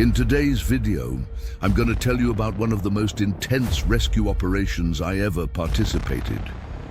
In today's video, I'm going to tell you about one of the most intense rescue operations I ever participated.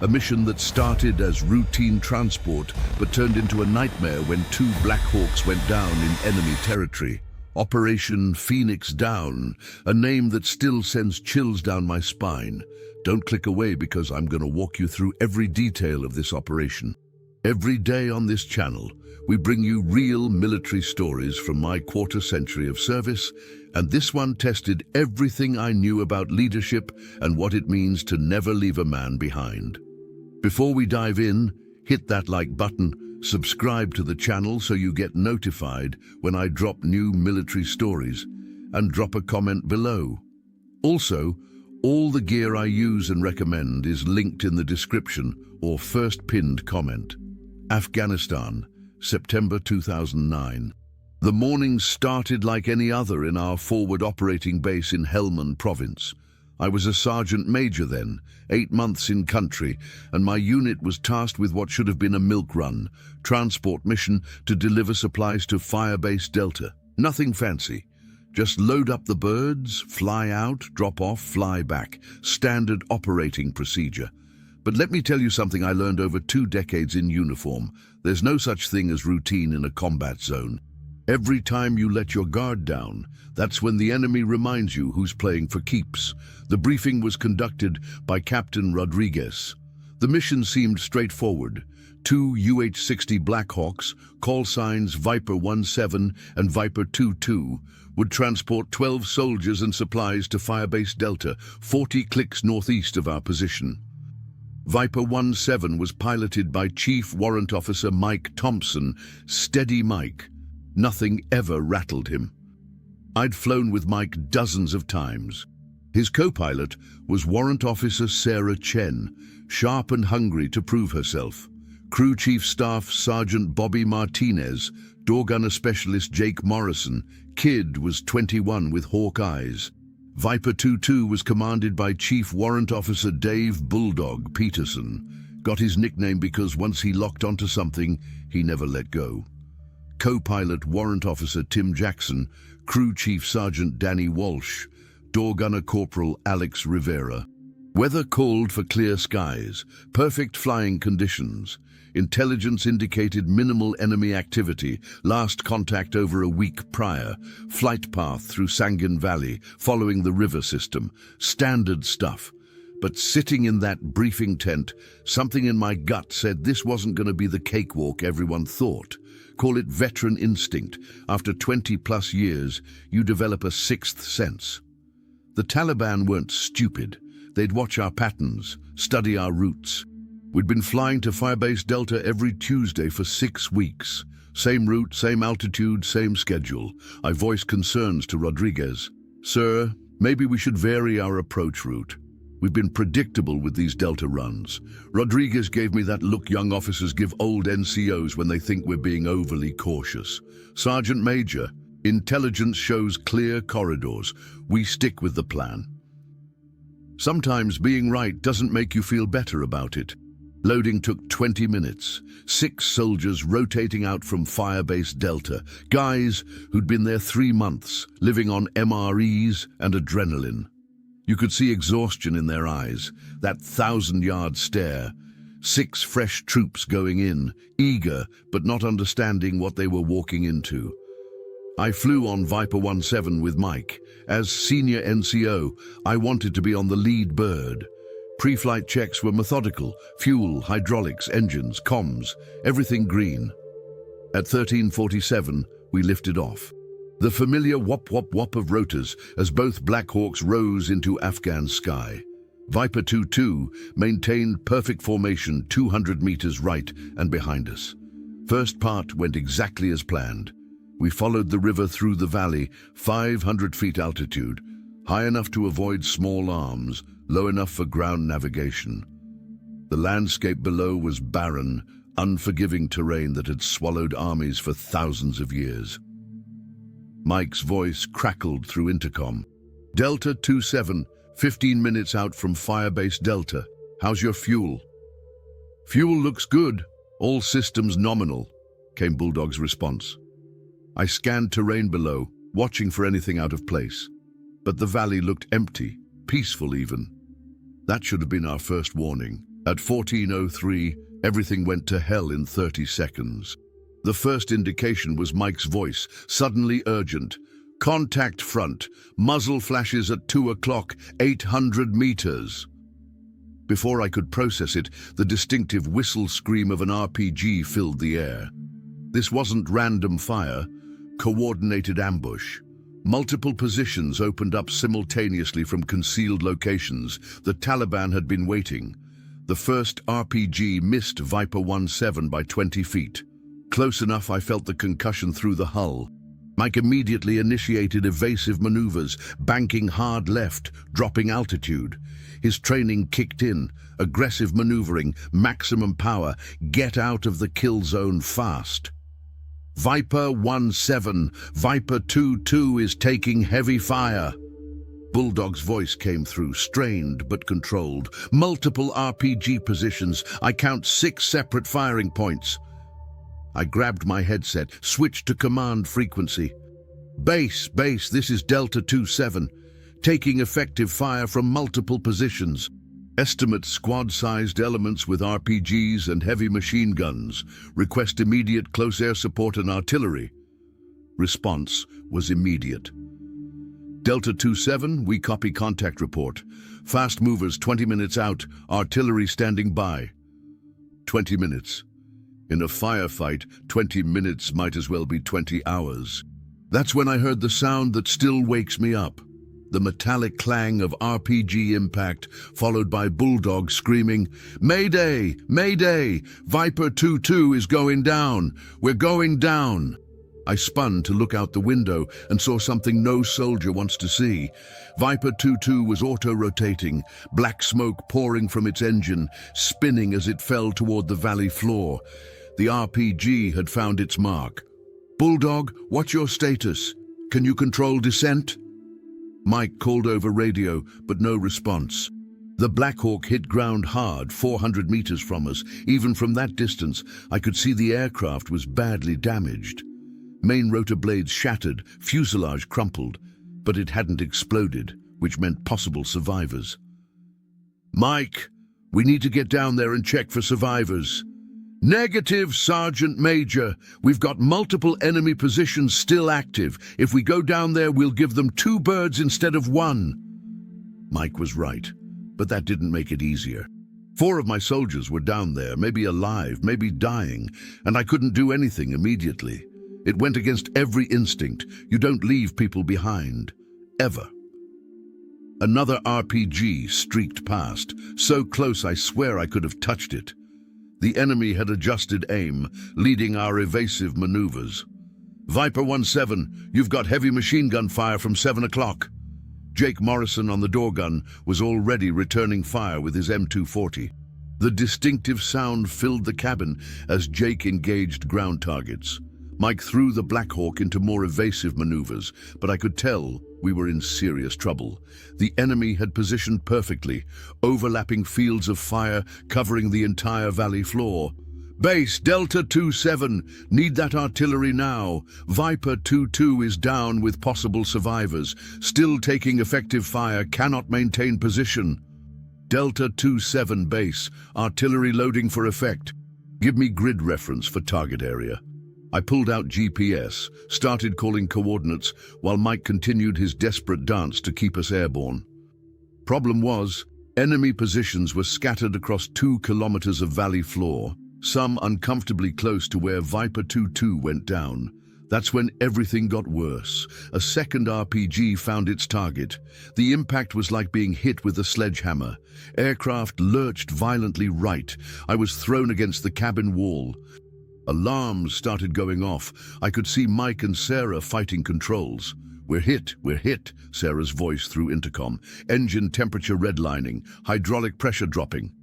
A mission that started as routine transport but turned into a nightmare when two Black Hawks went down in enemy territory. Operation Phoenix Down, a name that still sends chills down my spine. Don't click away because I'm going to walk you through every detail of this operation. Every day on this channel, we bring you real military stories from my quarter century of service, and this one tested everything I knew about leadership and what it means to never leave a man behind. Before we dive in, hit that like button, subscribe to the channel so you get notified when I drop new military stories, and drop a comment below. Also, all the gear I use and recommend is linked in the description or first pinned comment. Afghanistan, September 2009. The morning started like any other in our forward operating base in Helmand province. I was a sergeant major then, 8 months in country, and my unit was tasked with what should have been a milk run, transport mission to deliver supplies to Firebase Delta. Nothing fancy. Just load up the birds, fly out, drop off, fly back. Standard operating procedure. But let me tell you something I learned over 2 decades in uniform. There's no such thing as routine in a combat zone. Every time you let your guard down, that's when the enemy reminds you who's playing for keeps. The briefing was conducted by Captain Rodriguez. The mission seemed straightforward. 2 UH-60 Black Hawks, call signs Viper 17 and Viper 22, would transport 12 soldiers and supplies to Firebase Delta, 40 clicks northeast of our position. Viper 17 was piloted by Chief Warrant Officer Mike Thompson, Steady Mike. Nothing ever rattled him. I'd flown with Mike dozens of times. His co-pilot was Warrant Officer Sarah Chen, sharp and hungry to prove herself. Crew Chief Staff Sergeant Bobby Martinez, door gunner specialist Jake Morrison. Kid was 21 with hawk eyes. Viper 22 was commanded by Chief Warrant Officer Dave Bulldog Peterson. Got his nickname because once he locked onto something, he never let go. Co-pilot Warrant Officer Tim Jackson, Crew Chief Sergeant Danny Walsh, door gunner Corporal Alex Rivera. Weather called for clear skies, perfect flying conditions. Intelligence indicated minimal enemy activity, last contact over a week prior, flight path through Sangin Valley, following the river system. Standard stuff. But sitting in that briefing tent, something in my gut said this wasn't going to be the cakewalk everyone thought. Call it veteran instinct. After 20+ years, you develop a sixth sense. The Taliban weren't stupid. They'd watch our patterns, study our routes. We'd been flying to Firebase Delta every Tuesday for 6 weeks. Same route, same altitude, same schedule. I voiced concerns to Rodriguez. Sir, maybe we should vary our approach route. We've been predictable with these Delta runs. Rodriguez gave me that look young officers give old NCOs when they think we're being overly cautious. Sergeant Major, intelligence shows clear corridors. We stick with the plan. Sometimes being right doesn't make you feel better about it. Loading took 20 minutes. 6 soldiers rotating out from Firebase Delta. Guys who'd been there 3 months, living on MREs and adrenaline. You could see exhaustion in their eyes, that 1,000-yard stare. 6 fresh troops going in, eager but not understanding what they were walking into. I flew on Viper 17 with Mike. As senior NCO, I wanted to be on the lead bird. Pre-flight checks were methodical. Fuel, hydraulics, engines, comms, everything green. At 13:47, we lifted off. The familiar whop-whop-whop of rotors as both Black Hawks rose into Afghan sky. Viper 22 maintained perfect formation 200 meters right and behind us. First part went exactly as planned. We followed the river through the valley, 500 feet altitude, high enough to avoid small arms, low enough for ground navigation. The landscape below was barren, unforgiving terrain that had swallowed armies for thousands of years. Mike's voice crackled through intercom. Delta 27, 15 minutes out from Firebase Delta. How's your fuel? Fuel looks good. All systems nominal, came Bulldog's response. I scanned terrain below. watching for anything out of place. But the valley looked empty, peaceful even. That should have been our first warning. At 14:03, everything went to hell in 30 seconds. The first indication was Mike's voice, suddenly urgent. Contact front, muzzle flashes at 2 o'clock, 800 meters. Before I could process it, the distinctive whistle scream of an RPG filled the air. This wasn't random fire, coordinated ambush. Multiple positions opened up simultaneously from concealed locations. The Taliban had been waiting. The first RPG missed Viper 17 by 20 feet. Close enough I felt the concussion through the hull. Mike immediately initiated evasive maneuvers, banking hard left, dropping altitude. His training kicked in, aggressive maneuvering, maximum power, get out of the kill zone fast. Viper 17, Viper 22 is taking heavy fire. Bulldog's voice came through, strained but controlled. Multiple RPG positions. I count 6 separate firing points. I grabbed my headset, switched to command frequency. Base, this is Delta 27, taking effective fire from multiple positions. Estimate squad-sized elements with RPGs and heavy machine guns. Request immediate close air support and artillery. Response was immediate. Delta 27, we copy contact report. Fast movers 20 minutes out, artillery standing by. 20 minutes. In a firefight, 20 minutes might as well be 20 hours. That's when I heard the sound that still wakes me up. The metallic clang of RPG impact, followed by Bulldog screaming, "Mayday! Mayday! Viper 22 is going down! We're going down!" I spun to look out the window and saw something no soldier wants to see. Viper 22 was auto-rotating, black smoke pouring from its engine, spinning as it fell toward the valley floor. The RPG had found its mark. "Bulldog, what's your status? Can you control descent?" Mike called over radio, but no response. The Black Hawk hit ground hard, 400 meters from us. Even from that distance, I could see the aircraft was badly damaged. Main rotor blades shattered, fuselage crumpled, but it hadn't exploded, which meant possible survivors. "Mike, we need to get down there and check for survivors." "Negative, Sergeant Major. We've got multiple enemy positions still active. If we go down there, we'll give them 2 birds instead of 1. Mike was right, but that didn't make it easier. 4 of my soldiers were down there, maybe alive, maybe dying, and I couldn't do anything immediately. It went against every instinct. You don't leave people behind. Ever. Another RPG streaked past, so close I swear I could have touched it. The enemy had adjusted aim, leading our evasive maneuvers. "Viper 17, you've got heavy machine gun fire from 7 o'clock. Jake Morrison on the door gun was already returning fire with his M240. The distinctive sound filled the cabin as Jake engaged ground targets. Mike threw the Black Hawk into more evasive maneuvers, but I could tell we were in serious trouble. The enemy had positioned perfectly, overlapping fields of fire covering the entire valley floor. "Base, Delta 27, need that artillery now. Viper 22 is down with possible survivors. Still taking effective fire, cannot maintain position." "Delta 27 base, artillery loading for effect. Give me grid reference for target area." I pulled out GPS, started calling coordinates, while Mike continued his desperate dance to keep us airborne. Problem was, enemy positions were scattered across 2 kilometers of valley floor, some uncomfortably close to where Viper 22 went down. That's when everything got worse. A second RPG found its target. The impact was like being hit with a sledgehammer. Aircraft lurched violently right. I was thrown against the cabin wall. Alarms started going off. I could see Mike and Sarah fighting controls. We're hit, Sarah's voice through intercom. Engine temperature redlining, hydraulic pressure dropping.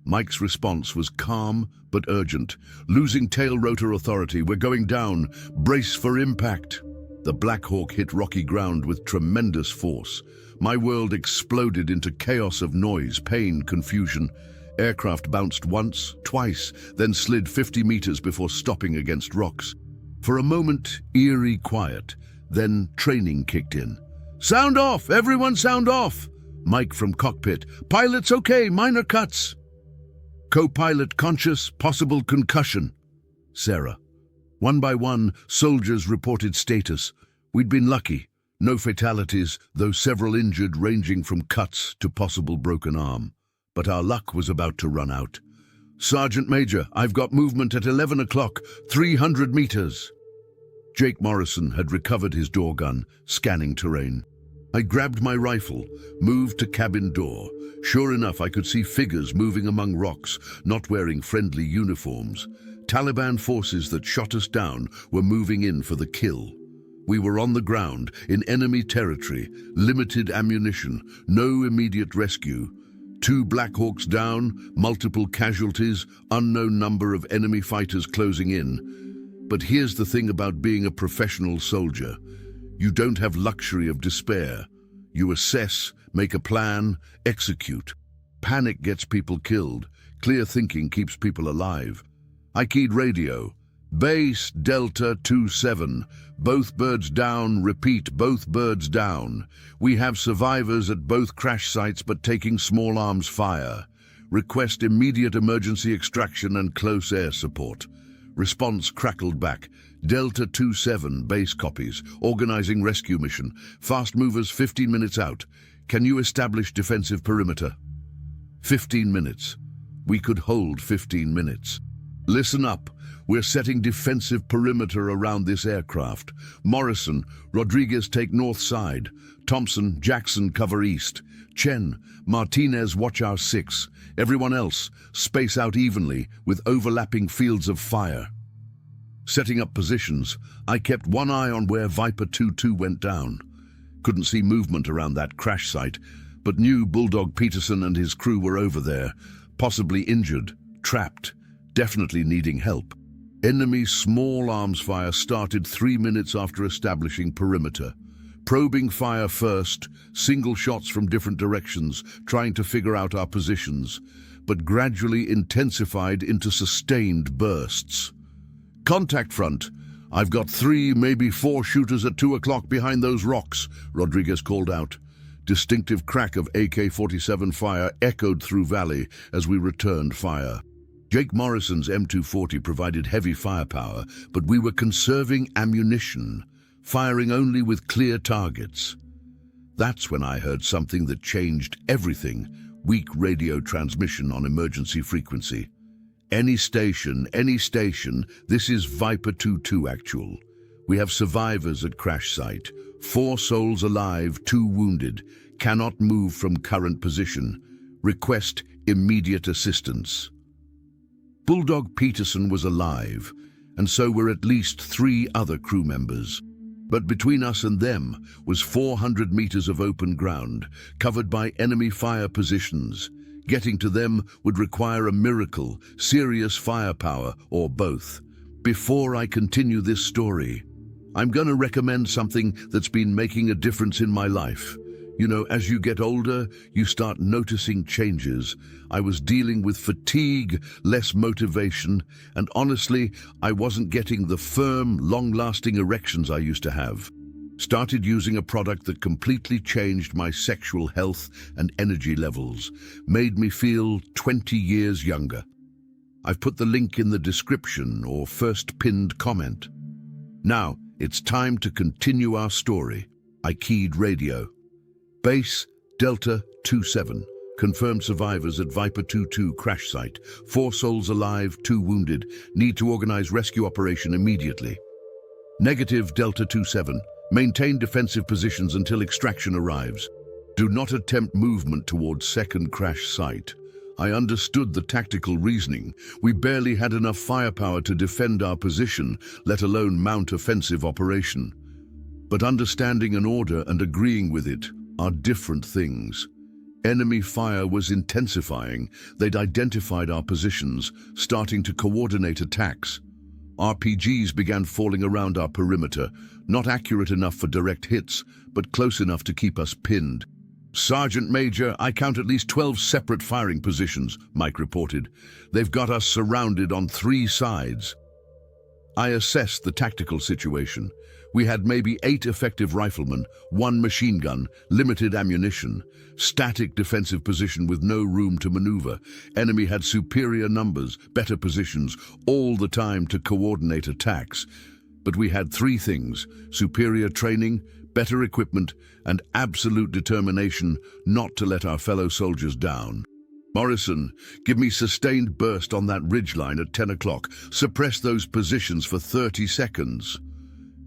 Mike's response was calm but urgent. "Losing tail rotor authority, we're going down. Brace for impact." The Black Hawk hit rocky ground with tremendous force. My world exploded into chaos of noise, pain, confusion. Aircraft bounced once, twice, then slid 50 meters before stopping against rocks. For a moment, eerie quiet. Then training kicked in. "Sound off! Everyone sound off!" Mike from cockpit. "Pilot's okay, minor cuts." Co-pilot conscious, possible concussion. Sarah. One by one, soldiers reported status. We'd been lucky. No fatalities, though several injured ranging from cuts to possible broken arm. But our luck was about to run out. "Sergeant Major, I've got movement at 11 o'clock, 300 meters. Jake Morrison had recovered his door gun, scanning terrain. I grabbed my rifle, moved to cabin door. Sure enough, I could see figures moving among rocks, not wearing friendly uniforms. Taliban forces that shot us down were moving in for the kill. We were on the ground, in enemy territory, limited ammunition, no immediate rescue. 2 Black Hawks down, multiple casualties, unknown number of enemy fighters closing in. But here's the thing about being a professional soldier. You don't have luxury of despair. You assess, make a plan, execute. Panic gets people killed. Clear thinking keeps people alive. I keyed radio. Base Delta 27. Both birds down, repeat, both birds down. We have survivors at both crash sites but taking small arms fire. Request immediate emergency extraction and close air support. Response crackled back. Delta 27, base copies. Organizing rescue mission. Fast movers 15 minutes out. Can you establish defensive perimeter? 15 minutes. We could hold 15 minutes. Listen up. We're setting defensive perimeter around this aircraft. Morrison, Rodriguez take north side. Thompson, Jackson cover east. Chen, Martinez watch our 6. Everyone else, space out evenly with overlapping fields of fire. Setting up positions, I kept one eye on where Viper 2-2 went down. Couldn't see movement around that crash site, but knew Bulldog Peterson and his crew were over there, possibly injured, trapped, definitely needing help. Enemy small arms fire started 3 minutes after establishing perimeter. Probing fire first, single shots from different directions, trying to figure out our positions, but gradually intensified into sustained bursts. Contact front. I've got 3, maybe 4 shooters at 2 o'clock behind those rocks, Rodriguez called out. Distinctive crack of AK-47 fire echoed through valley as we returned fire. Jake Morrison's M240 provided heavy firepower, but we were conserving ammunition, firing only with clear targets. That's when I heard something that changed everything. Weak radio transmission on emergency frequency. Any station, this is Viper 2-2 actual. We have survivors at crash site. 4 souls alive, 2 wounded. Cannot move from current position. Request immediate assistance. Bulldog Peterson was alive, and so were at least 3 other crew members. But between us and them was 400 meters of open ground, covered by enemy fire positions. Getting to them would require a miracle, serious firepower, or both. Before I continue this story, I'm going to recommend something that's been making a difference in my life. You know, as you get older, you start noticing changes. I was dealing with fatigue, less motivation, and honestly, I wasn't getting the firm, long-lasting erections I used to have. Started using a product that completely changed my sexual health and energy levels, made me feel 20 years younger. I've put the link in the description or first pinned comment. Now, it's time to continue our story. I keyed radio. Base Delta 27. Confirmed survivors at Viper 2-2 crash site. 4 souls alive, 2 wounded. Need to organize rescue operation immediately. Negative Delta 27. Maintain defensive positions until extraction arrives. Do not attempt movement towards second crash site. I understood the tactical reasoning. We barely had enough firepower to defend our position, let alone mount offensive operation. But understanding an order and agreeing with it are different things. Enemy fire was intensifying. They'd identified our positions, starting to coordinate attacks. RPGs began falling around our perimeter, not accurate enough for direct hits, but close enough to keep us pinned. Sergeant Major, I count at least 12 separate firing positions, Mike reported. They've got us surrounded on 3 sides. I assessed the tactical situation. We had maybe 8 effective riflemen, 1 machine gun, limited ammunition, static defensive position with no room to maneuver. Enemy had superior numbers, better positions, all the time to coordinate attacks. But we had 3 things: superior training, better equipment, and absolute determination not to let our fellow soldiers down. Morrison, give me sustained burst on that ridgeline at 10 o'clock. Suppress those positions for 30 seconds.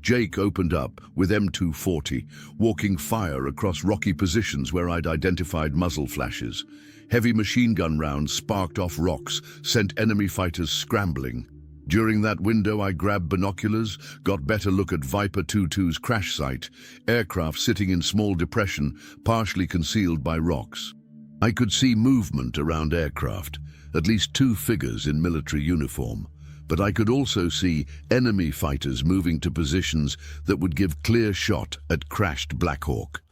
Jake opened up with M240, walking fire across rocky positions where I'd identified muzzle flashes. Heavy machine gun rounds sparked off rocks, sent enemy fighters scrambling. During that window, I grabbed binoculars, got better look at Viper 22's crash site, aircraft sitting in small depression, partially concealed by rocks. I could see movement around aircraft, at least 2 figures in military uniform. But I could also see enemy fighters moving to positions that would give clear shot at crashed Black Hawk.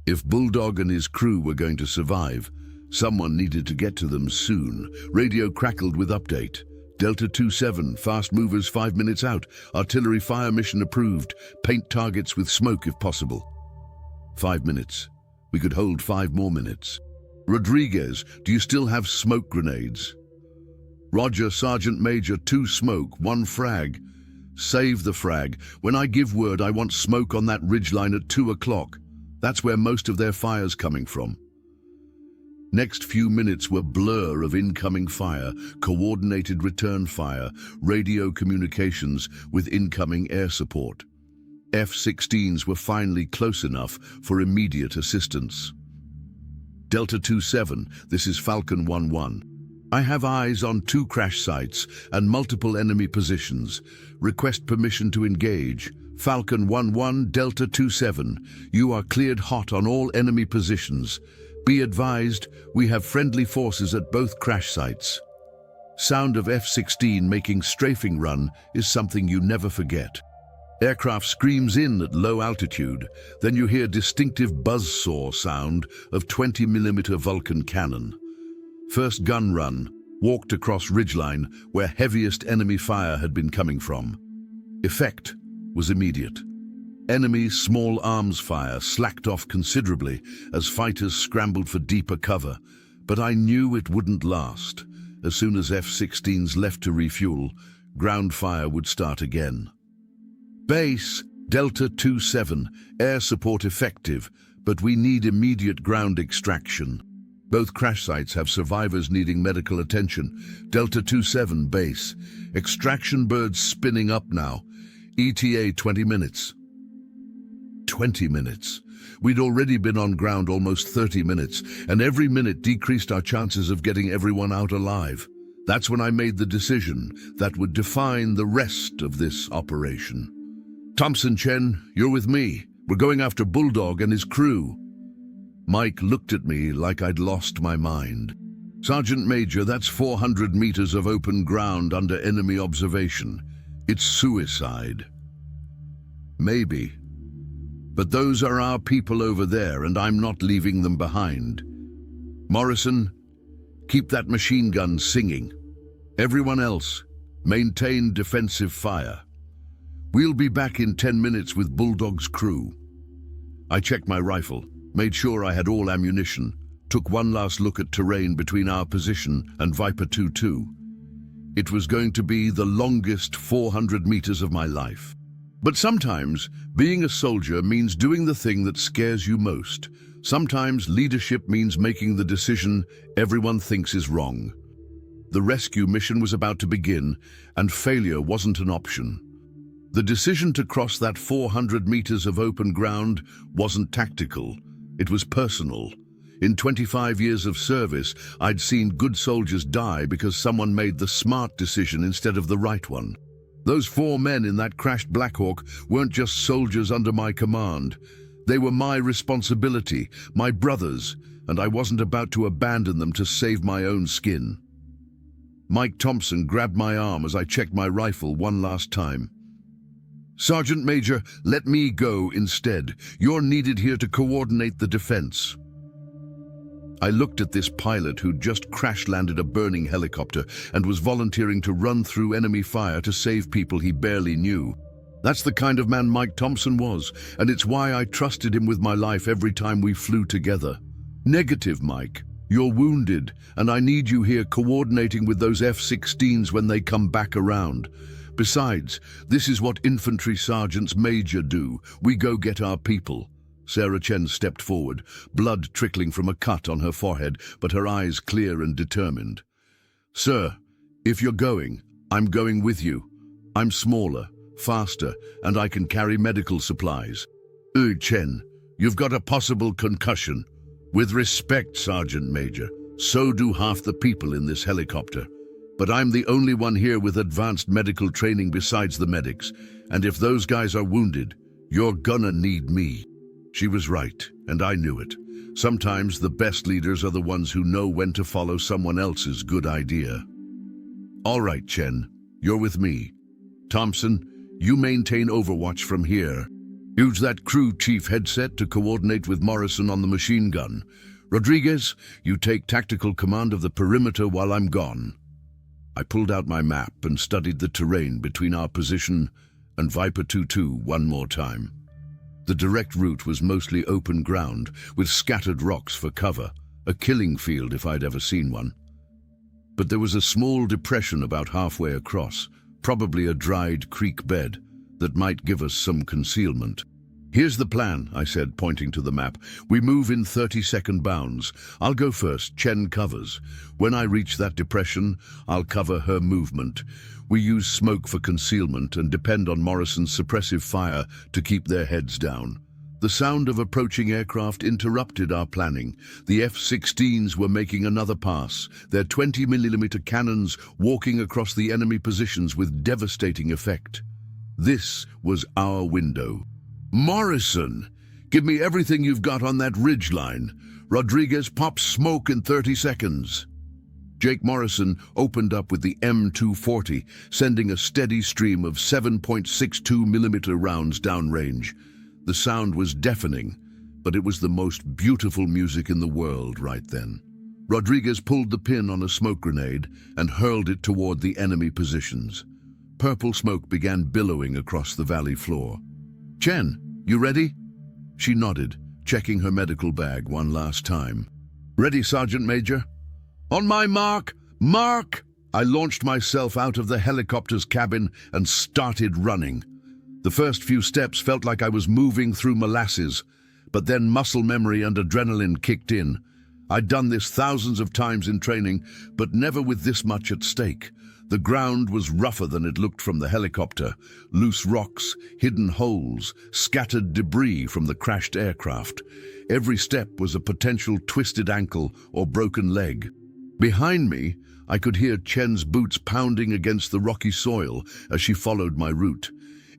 If Bulldog and his crew were going to survive, someone needed to get to them soon. Radio crackled with update. Delta 27, fast movers 5 minutes out. Artillery fire mission approved. Paint targets with smoke if possible. 5 minutes. We could hold 5 more minutes. Rodriguez, do you still have smoke grenades? Roger, Sergeant Major, 2 smoke, 1 frag. Save the frag. When I give word, I want smoke on that ridgeline at 2 o'clock. That's where most of their fire's coming from. Next few minutes were blur of incoming fire, coordinated return fire, radio communications with incoming air support. F-16s were finally close enough for immediate assistance. Delta 27, this is Falcon 1-1. I have eyes on 2 crash sites and multiple enemy positions. Request permission to engage. Falcon 1-1, Delta 27. You are cleared hot on all enemy positions. Be advised, we have friendly forces at both crash sites. Sound of F-16 making strafing run is something you never forget. Aircraft screams in at low altitude, then you hear distinctive buzzsaw sound of 20mm Vulcan cannon. First gun run, walked across ridgeline where heaviest enemy fire had been coming from. Effect was immediate. Enemy small arms fire slacked off considerably as fighters scrambled for deeper cover, but I knew it wouldn't last. As soon as F-16s left to refuel, ground fire would start again. Base, Delta 27, air support effective, but we need immediate ground extraction. Both crash sites have survivors needing medical attention. Delta 27, base. Extraction birds spinning up now. ETA 20 minutes. 20 minutes. We'd already been on ground almost 30 minutes, and every minute decreased our chances of getting everyone out alive. That's when I made the decision that would define the rest of this operation. Thompson, Chen, you're with me. We're going after Bulldog and his crew. Mike looked at me like I'd lost my mind. Sergeant Major, that's 400 meters of open ground under enemy observation. It's suicide. Maybe. But those are our people over there, and I'm not leaving them behind. Morrison, keep that machine gun singing. Everyone else, maintain defensive fire. We'll be back in 10 minutes with Bulldog's crew. I checked my rifle, made sure I had all ammunition, took one last look at terrain between our position and Viper 2-2. It was going to be the longest 400 meters of my life. But sometimes, being a soldier means doing the thing that scares you most. Sometimes leadership means making the decision everyone thinks is wrong. The rescue mission was about to begin, and failure wasn't an option. The decision to cross that 400 meters of open ground wasn't tactical, it was personal. In 25 years of service, I'd seen good soldiers die because someone made the smart decision instead of the right one. Those 4 men in that crashed Black Hawk weren't just soldiers under my command. They were my responsibility, my brothers, and I wasn't about to abandon them to save my own skin. Mike Thompson grabbed my arm as I checked my rifle one last time. Sergeant Major, let me go instead. You're needed here to coordinate the defense. I looked at this pilot who'd just crash-landed a burning helicopter and was volunteering to run through enemy fire to save people he barely knew. That's the kind of man Mike Thompson was, and it's why I trusted him with my life every time we flew together. Negative, Mike. You're wounded, and I need you here coordinating with those F-16s when they come back around. Besides, this is what infantry sergeants major do. We go get our people. Sarah Chen stepped forward, blood trickling from a cut on her forehead, but her eyes clear and determined. Sir, if you're going, I'm going with you. I'm smaller, faster, and I can carry medical supplies. Chen, you've got a possible concussion. With respect, Sergeant Major, so do half the people in this helicopter. But I'm the only one here with advanced medical training besides the medics, and if those guys are wounded, you're gonna need me. She was right, and I knew it. Sometimes the best leaders are the ones who know when to follow someone else's good idea. All right, Chen, you're with me. Thompson, you maintain overwatch from here. Use that crew chief headset to coordinate with Morrison on the machine gun. Rodriguez, you take tactical command of the perimeter while I'm gone. I pulled out my map and studied the terrain between our position and Viper 2-2 one more time. The direct route was mostly open ground, with scattered rocks for cover, a killing field if I'd ever seen one. But there was a small depression about halfway across, probably a dried creek bed, that might give us some concealment. Here's the plan, I said, pointing to the map. We move in 30-second bounds. I'll go first, Chen covers. When I reach that depression, I'll cover her movement. We use smoke for concealment and depend on Morrison's suppressive fire to keep their heads down. The sound of approaching aircraft interrupted our planning. The F-16s were making another pass, their 20mm cannons walking across the enemy positions with devastating effect. This was our window. Morrison, give me everything you've got on that ridgeline. Rodriguez pops smoke in 30 seconds. Jake Morrison opened up with the M240, sending a steady stream of 7.62mm rounds downrange. The sound was deafening, but it was the most beautiful music in the world right then. Rodriguez pulled the pin on a smoke grenade and hurled it toward the enemy positions. Purple smoke began billowing across the valley floor. Chen, you ready? She nodded, checking her medical bag one last time. Ready, Sergeant Major? On my mark, mark! I launched myself out of the helicopter's cabin and started running. The first few steps felt like I was moving through molasses, but then muscle memory and adrenaline kicked in. I'd done this thousands of times in training, but never with this much at stake. The ground was rougher than it looked from the helicopter. Loose rocks, hidden holes, scattered debris from the crashed aircraft. Every step was a potential twisted ankle or broken leg. Behind me, I could hear Chen's boots pounding against the rocky soil as she followed my route.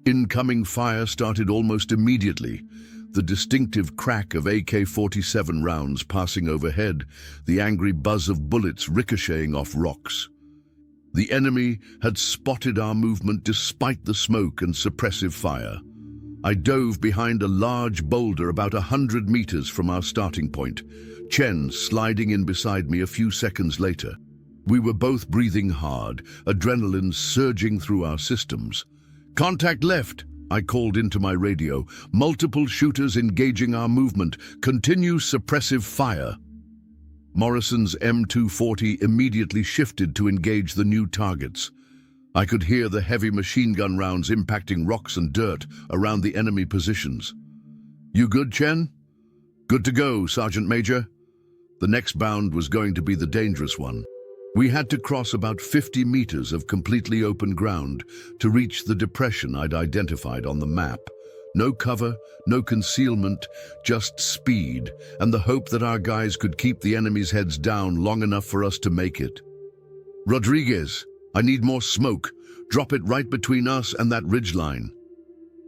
Incoming fire started almost immediately. The distinctive crack of AK-47 rounds passing overhead, the angry buzz of bullets ricocheting off rocks. The enemy had spotted our movement despite the smoke and suppressive fire. I dove behind a large boulder about 100 meters from our starting point, Chen sliding in beside me a few seconds later. We were both breathing hard, adrenaline surging through our systems. Contact left, I called into my radio. Multiple shooters engaging our movement. Continue suppressive fire. Morrison's M240 immediately shifted to engage the new targets. I could hear the heavy machine gun rounds impacting rocks and dirt around the enemy positions. You good, Chen? Good to go, Sergeant Major. The next bound was going to be the dangerous one. We had to cross about 50 meters of completely open ground to reach the depression I'd identified on the map. No cover, no concealment, just speed, and the hope that our guys could keep the enemy's heads down long enough for us to make it. Rodriguez, I need more smoke. Drop it right between us and that ridgeline.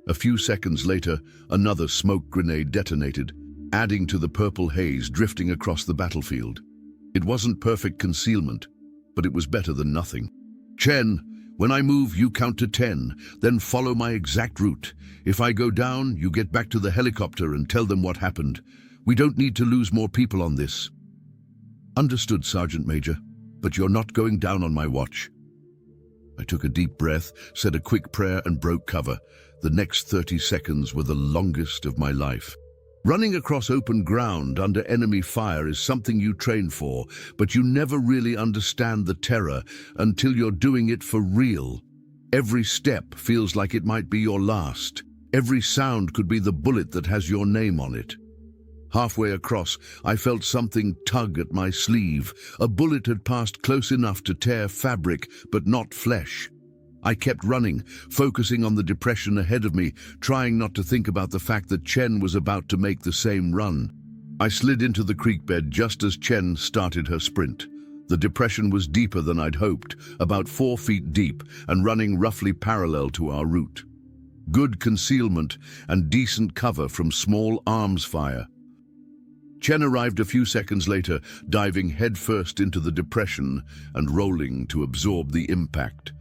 A few seconds later, another smoke grenade detonated, adding to the purple haze drifting across the battlefield. It wasn't perfect concealment, but it was better than nothing. Chen, when I move, you count to 10, then follow my exact route. If I go down, you get back to the helicopter and tell them what happened. We don't need to lose more people on this. Understood, Sergeant Major, but you're not going down on my watch. I took a deep breath, said a quick prayer and broke cover. The next 30 seconds were the longest of my life. Running across open ground under enemy fire is something you train for, but you never really understand the terror until you're doing it for real. Every step feels like it might be your last. Every sound could be the bullet that has your name on it. Halfway across, I felt something tug at my sleeve. A bullet had passed close enough to tear fabric, but not flesh. I kept running, focusing on the depression ahead of me, trying not to think about the fact that Chen was about to make the same run. I slid into the creek bed just as Chen started her sprint. The depression was deeper than I'd hoped, about 4 feet deep and running roughly parallel to our route. Good concealment and decent cover from small arms fire. Chen arrived a few seconds later, diving headfirst into the depression and rolling to absorb the impact.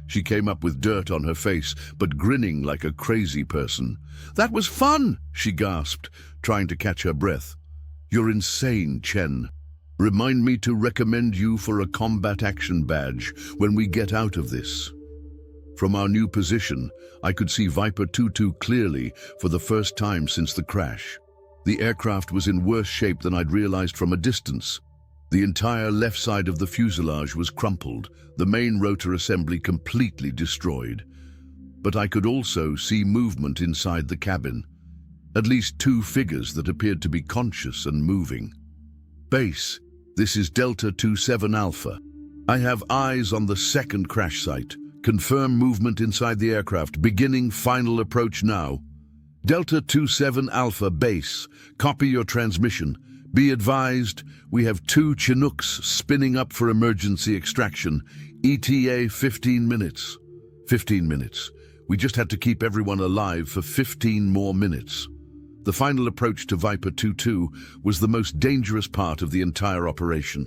She came up with dirt on her face, but grinning like a crazy person. "That was fun!" she gasped, trying to catch her breath. "You're insane, Chen. Remind me to recommend you for a combat action badge when we get out of this." From our new position, I could see Viper 22 clearly for the first time since the crash. The aircraft was in worse shape than I'd realized from a distance. The entire left side of the fuselage was crumpled, the main rotor assembly completely destroyed. But I could also see movement inside the cabin. At least 2 figures that appeared to be conscious and moving. "Base, this is Delta 27 Alpha. I have eyes on the second crash site. Confirm movement inside the aircraft, beginning final approach now. Delta 27 Alpha base, copy your transmission. Be advised, we have 2 Chinooks spinning up for emergency extraction. ETA 15 minutes. 15 minutes. We just had to keep everyone alive for 15 more minutes." The final approach to Viper 22 was the most dangerous part of the entire operation.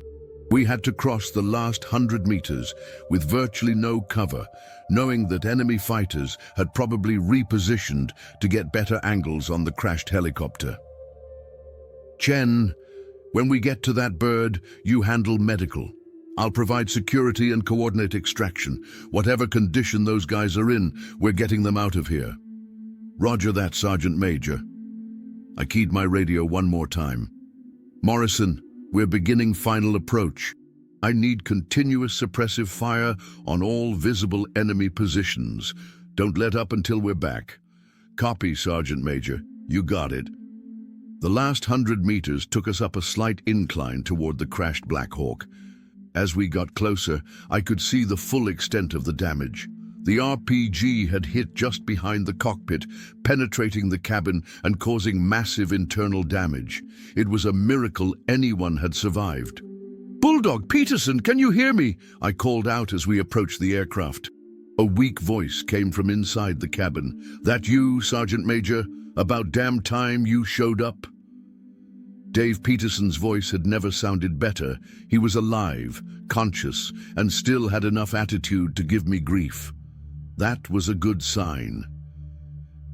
We had to cross the last 100 meters with virtually no cover, knowing that enemy fighters had probably repositioned to get better angles on the crashed helicopter. "Chen, when we get to that bird, you handle medical. I'll provide security and coordinate extraction. Whatever condition those guys are in, we're getting them out of here." "Roger that, Sergeant Major." I keyed my radio one more time. "Morrison, we're beginning final approach. I need continuous suppressive fire on all visible enemy positions. Don't let up until we're back." "Copy, Sergeant Major. You got it." The last 100 meters took us up a slight incline toward the crashed Black Hawk. As we got closer, I could see the full extent of the damage. The RPG had hit just behind the cockpit, penetrating the cabin and causing massive internal damage. It was a miracle anyone had survived. "Bulldog, Peterson, can you hear me?" I called out as we approached the aircraft. A weak voice came from inside the cabin. "That you, Sergeant Major? About damn time you showed up." Dave Peterson's voice had never sounded better. He was alive, conscious, and still had enough attitude to give me grief. That was a good sign.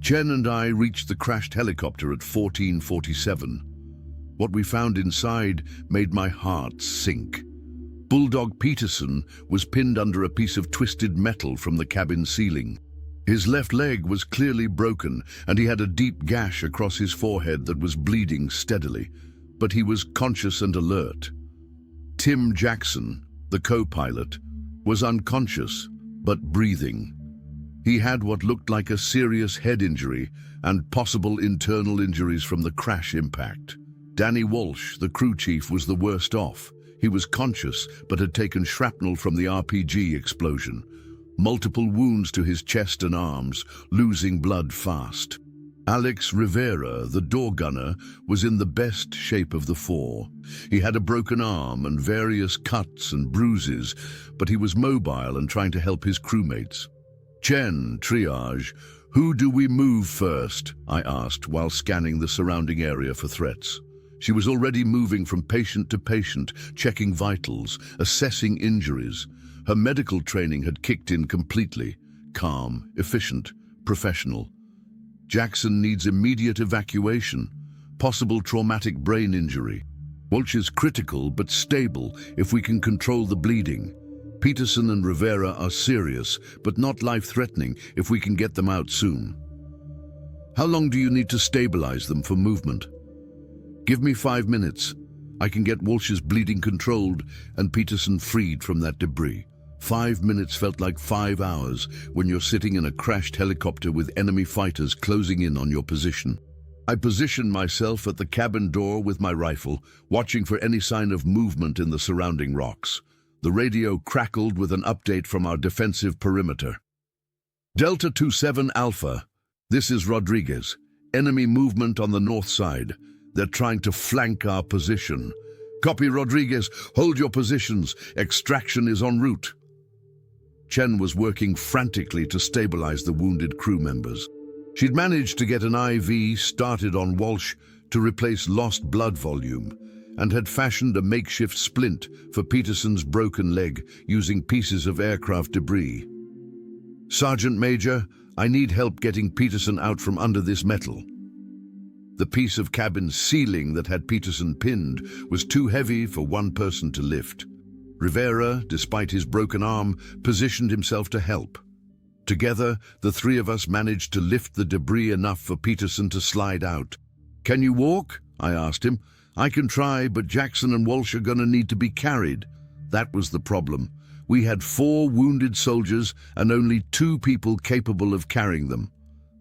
Chen and I reached the crashed helicopter at 14:47. What we found inside made my heart sink. Bulldog Peterson was pinned under a piece of twisted metal from the cabin ceiling. His left leg was clearly broken, and he had a deep gash across his forehead that was bleeding steadily, but he was conscious and alert. Tim Jackson, the co-pilot, was unconscious, but breathing. He had what looked like a serious head injury and possible internal injuries from the crash impact. Danny Walsh, the crew chief, was the worst off. He was conscious, but had taken shrapnel from the RPG explosion. Multiple wounds to his chest and arms, losing blood fast. Alex Rivera, the door gunner, was in the best shape of the 4. He had a broken arm and various cuts and bruises, but he was mobile and trying to help his crewmates. "Chen, triage. Who do we move first?" I asked while scanning the surrounding area for threats. She was already moving from patient to patient, checking vitals, assessing injuries. Her medical training had kicked in completely. Calm, efficient, professional. "Jackson needs immediate evacuation. Possible traumatic brain injury. Walsh is critical but stable if we can control the bleeding. Peterson and Rivera are serious, but not life-threatening if we can get them out soon." How long do you need to stabilize them for movement? Give me 5 minutes. I can get Walsh's bleeding controlled and Peterson freed from that debris. 5 minutes felt like 5 hours when you're sitting in a crashed helicopter with enemy fighters closing in on your position. I positioned myself at the cabin door with my rifle, watching for any sign of movement in the surrounding rocks. The radio crackled with an update from our defensive perimeter. Delta 27 Alpha, this is Rodriguez. Enemy movement on the north side. They're trying to flank our position. Copy, Rodriguez. Hold your positions. Extraction is en route. Chen was working frantically to stabilize the wounded crew members. She'd managed to get an IV started on Walsh to replace lost blood volume and had fashioned a makeshift splint for Peterson's broken leg using pieces of aircraft debris. Sergeant Major, I need help getting Peterson out from under this metal. The piece of cabin ceiling that had Peterson pinned was too heavy for one person to lift. Rivera, despite his broken arm, positioned himself to help. Together, the three of us managed to lift the debris enough for Peterson to slide out. Can you walk? I asked him. I can try, but Jackson and Walsh are going to need to be carried. That was the problem. We had 4 wounded soldiers and only 2 people capable of carrying them.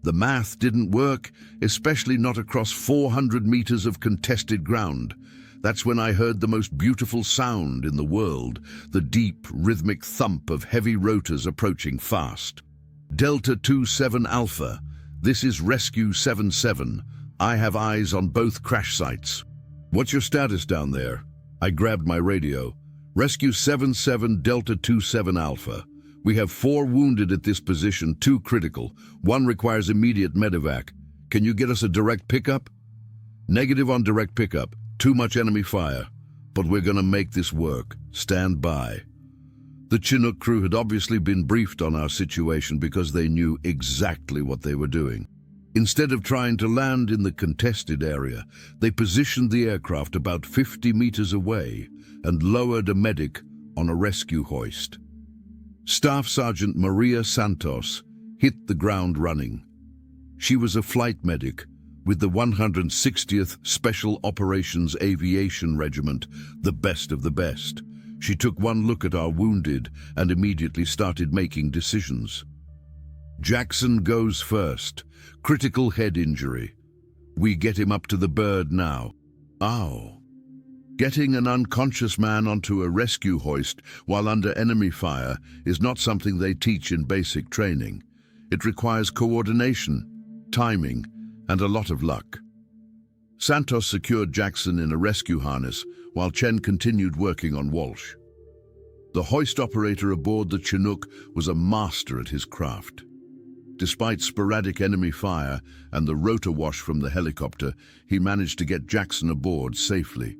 The math didn't work, especially not across 400 meters of contested ground. That's when I heard the most beautiful sound in the world, the deep, rhythmic thump of heavy rotors approaching fast. Delta 27 Alpha, this is Rescue 77. I have eyes on both crash sites. What's your status down there? I grabbed my radio. Rescue 77 Delta 27 Alpha. We have 4 wounded at this position, 2 critical. 1 requires immediate medevac. Can you get us a direct pickup? Negative on direct pickup. Too much enemy fire. But we're gonna make this work. Stand by. The Chinook crew had obviously been briefed on our situation because they knew exactly what they were doing. Instead of trying to land in the contested area, they positioned the aircraft about 50 meters away and lowered a medic on a rescue hoist. Staff Sergeant Maria Santos hit the ground running. She was a flight medic with the 160th Special Operations Aviation Regiment, the best of the best. She took one look at our wounded and immediately started making decisions. Jackson goes first. Critical head injury. We get him up to the bird now. Ow. Getting an unconscious man onto a rescue hoist while under enemy fire is not something they teach in basic training. It requires coordination, timing, and a lot of luck. Santos secured Jackson in a rescue harness while Chen continued working on Walsh. The hoist operator aboard the Chinook was a master at his craft. Despite sporadic enemy fire and the rotor wash from the helicopter, he managed to get Jackson aboard safely.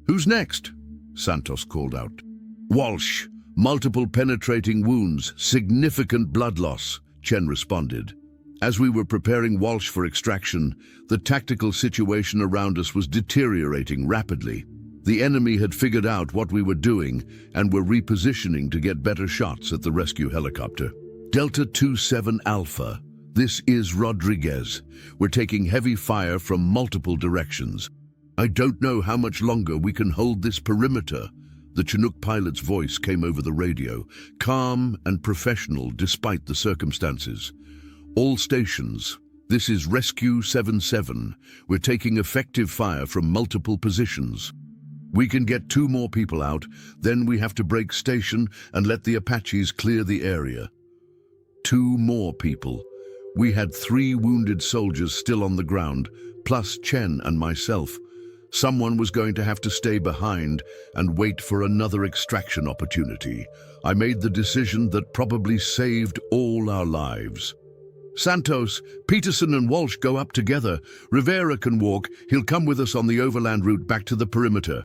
Who's next? Santos called out. Walsh. Multiple penetrating wounds, significant blood loss, Chen responded. As we were preparing Walsh for extraction, the tactical situation around us was deteriorating rapidly. The enemy had figured out what we were doing and were repositioning to get better shots at the rescue helicopter. Delta 27 Alpha, this is Rodriguez. We're taking heavy fire from multiple directions. I don't know how much longer we can hold this perimeter. The Chinook pilot's voice came over the radio, calm and professional despite the circumstances. All stations, this is Rescue 77. We're taking effective fire from multiple positions. We can get 2 more people out, then we have to break station and let the Apaches clear the area. 2 more people. We had 3 wounded soldiers still on the ground, plus Chen and myself. Someone was going to have to stay behind and wait for another extraction opportunity. I made the decision that probably saved all our lives. Santos, Peterson and Walsh go up together. Rivera can walk. He'll come with us on the overland route back to the perimeter.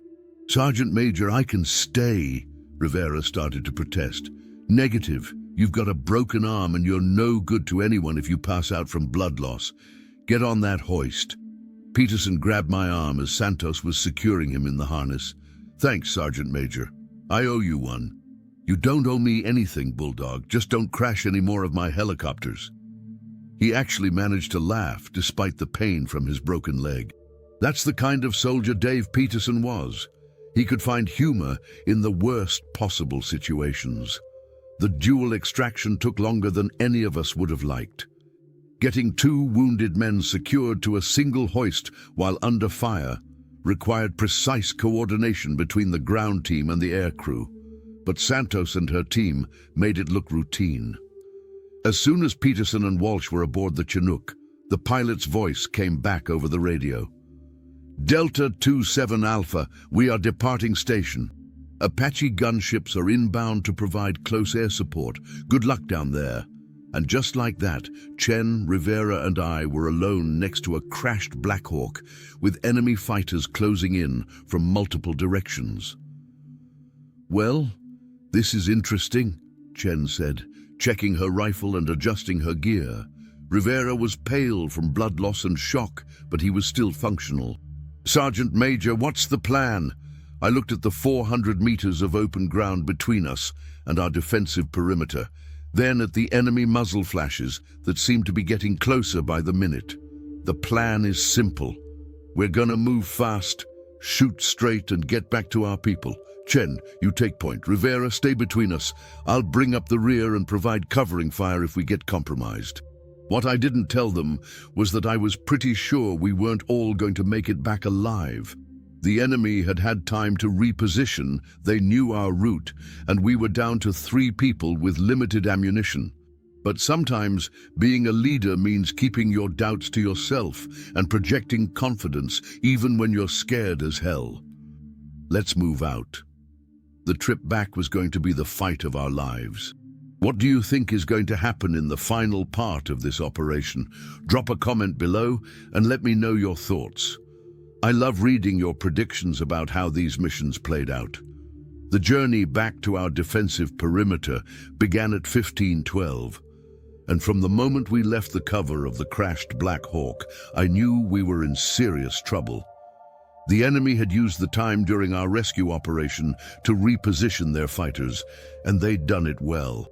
Sergeant Major, I can stay. Rivera started to protest. Negative. You've got a broken arm and you're no good to anyone if you pass out from blood loss. Get on that hoist. Peterson grabbed my arm as Santos was securing him in the harness. Thanks, Sergeant Major. I owe you one. You don't owe me anything, Bulldog. Just don't crash any more of my helicopters. He actually managed to laugh despite the pain from his broken leg. That's the kind of soldier Dave Peterson was. He could find humor in the worst possible situations. The dual extraction took longer than any of us would have liked. Getting 2 wounded men secured to a single hoist while under fire required precise coordination between the ground team and the air crew. But Santos and her team made it look routine. As soon as Peterson and Walsh were aboard the Chinook, the pilot's voice came back over the radio. Delta 27 Alpha, we are departing station. Apache gunships are inbound to provide close air support. Good luck down there. And just like that, Chen, Rivera and I were alone next to a crashed Black Hawk with enemy fighters closing in from multiple directions. Well, this is interesting, Chen said, checking her rifle and adjusting her gear. Rivera was pale from blood loss and shock, but he was still functional. Sergeant Major, what's the plan? I looked at the 400 meters of open ground between us and our defensive perimeter, then at the enemy muzzle flashes that seemed to be getting closer by the minute. The plan is simple. We're gonna move fast, shoot straight and get back to our people. Chen, you take point. Rivera, stay between us. I'll bring up the rear and provide covering fire if we get compromised. What I didn't tell them was that I was pretty sure we weren't all going to make it back alive. The enemy had had time to reposition, they knew our route, and we were down to 3 people with limited ammunition. But sometimes being a leader means keeping your doubts to yourself and projecting confidence even when you're scared as hell. Let's move out. The trip back was going to be the fight of our lives. What do you think is going to happen in the final part of this operation? Drop a comment below and let me know your thoughts. I love reading your predictions about how these missions played out. The journey back to our defensive perimeter began at 1512, and from the moment we left the cover of the crashed Black Hawk, I knew we were in serious trouble. The enemy had used the time during our rescue operation to reposition their fighters, and they'd done it well.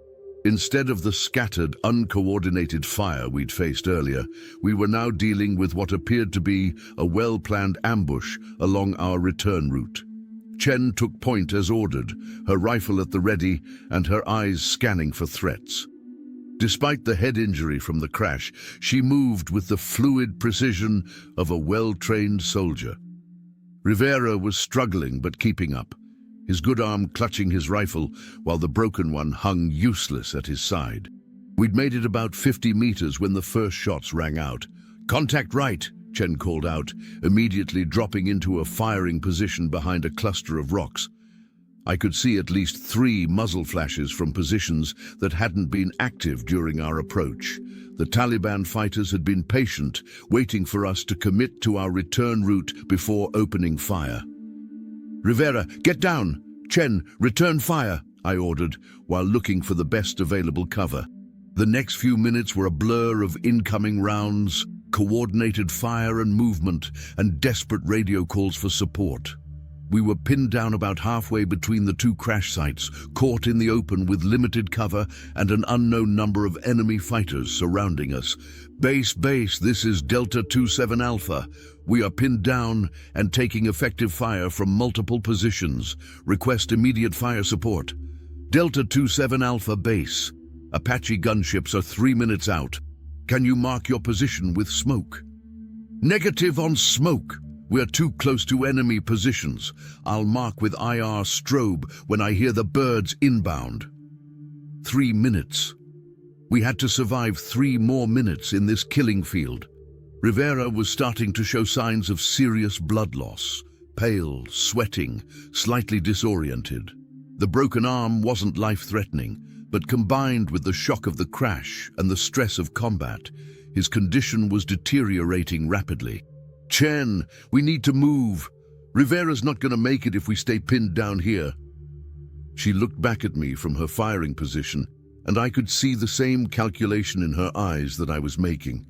Instead of the scattered, uncoordinated fire we'd faced earlier, we were now dealing with what appeared to be a well-planned ambush along our return route. Chen took point as ordered, her rifle at the ready and her eyes scanning for threats. Despite the head injury from the crash, she moved with the fluid precision of a well-trained soldier. Rivera was struggling but keeping up, his good arm clutching his rifle while the broken one hung useless at his side. We'd made it about 50 meters when the first shots rang out. "Contact right," Chen called out, immediately dropping into a firing position behind a cluster of rocks. I could see at least 3 muzzle flashes from positions that hadn't been active during our approach. The Taliban fighters had been patient, waiting for us to commit to our return route before opening fire. "Rivera, get down! Chen, return fire!" I ordered, while looking for the best available cover. The next few minutes were a blur of incoming rounds, coordinated fire and movement, and desperate radio calls for support. We were pinned down about halfway between the 2 crash sites, caught in the open with limited cover and an unknown number of enemy fighters surrounding us. Base, this is Delta 27 Alpha. We are pinned down and taking effective fire from multiple positions. Request immediate fire support. Delta 27 Alpha base. Apache gunships are 3 minutes out. Can you mark your position with smoke? Negative on smoke. We're too close to enemy positions. I'll mark with IR strobe when I hear the birds inbound. 3 minutes. We had to survive 3 more minutes in this killing field. Rivera was starting to show signs of serious blood loss, pale, sweating, slightly disoriented. The broken arm wasn't life-threatening, but combined with the shock of the crash and the stress of combat, his condition was deteriorating rapidly. "Chen, we need to move. Rivera's not going to make it if we stay pinned down here." She looked back at me from her firing position, and I could see the same calculation in her eyes that I was making.